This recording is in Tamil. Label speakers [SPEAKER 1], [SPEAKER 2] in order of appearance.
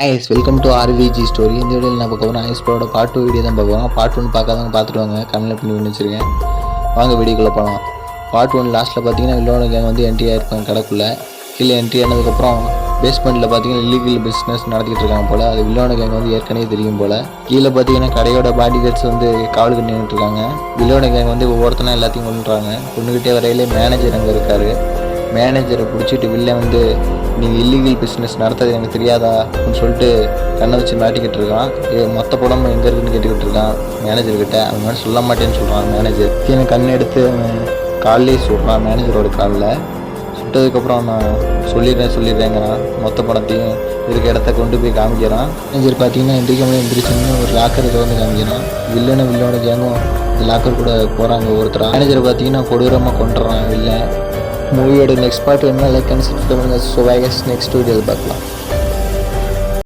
[SPEAKER 1] Ice welcome to RVG story. இந்த வீடியோவில் நான் பார்க்க போகிறோம் ஐஸ்போட பார்ட் 2 வீடியோ தான் பார்க்குறோம். பார்ட் 1 பார்க்காதவங்க பார்த்துட்டு வாங்க, கண்ணில் பண்ணி வச்சுருக்கேன். வாங்க வீடியோக்குள்ளே போகலாம். பார்ட் 1 லாஸ்ட்டில் பார்த்தீங்கன்னா வில்லோட கேங் வந்து என்ட்ரி ஆகிருக்காங்க கடைக்குள்ளே. கீழே என்ட்ரி ஆனதுக்கப்புறம் பேஸ்மெண்ட்டில் பார்த்தீங்கன்னா இல்லீகல் பிஸ்னஸ் நடத்திக்கிட்டு இருக்காங்க போல். அது வில்லோட கேங் வந்து ஏற்கனவே தெரியும் போல். கீழே பார்த்தீங்கன்னா கடையோட பாடி கார்ட்ஸ் வந்து காவலுக்கு நின்றுட்டு இருக்காங்க. வில்லோட கேங் வந்து ஒவ்வொருத்தனா எல்லாத்தையும் கொண்டுறாங்க. கொண்டுக்கிட்டே வரையிலே மேனேஜர் அங்கே இருக்கார். மேனேஜரை பிடிச்சிட்டு வில்ல வந்து நீங்கள் இல்லீகல் பிஸ்னஸ் நடத்துறது எனக்கு தெரியாதா அப்படின்னு சொல்லிட்டு கண்ணை வச்சு மாட்டிக்கிட்டு இருக்கான். மொத்த படமும் எங்கே இருக்குன்னு கேட்டுக்கிட்டு இருக்கான் மேனேஜர்கிட்ட. அவன் மாதிரி சொல்ல மாட்டேன்னு சொல்கிறான் மேனேஜர். எனக்கு கண் எடுத்து அவன் காலிலே சுடுறான் மேனேஜரோட காலில். சுட்டதுக்கப்புறம் நான் சொல்லிடுறேங்கிறான். மொத்த படத்தையும் இருக்க இடத்த கொண்டு போய் காமிக்கிறான். மேனேஜர் பார்த்தீங்கன்னா எந்திரிச்சுன்னு ஒரு லாக்கரை வந்து காமிக்கிறான். வில்லோட கேங்கும் லாக்கர் கூட போகிறாங்க ஒருத்தர். மேனேஜரை பார்த்தீங்கன்னா கொடூரமாக கொண்டுறான் வில்ல. மூவியோட நெக்ஸ்ட் பார்ட் வேணும்னா லைக் அண்ட் சப்ஸ்கிரைப் பண்ணுங்கள். ஸோ நெக்ஸ்ட் வீடியோவில் பார்க்கலாம்.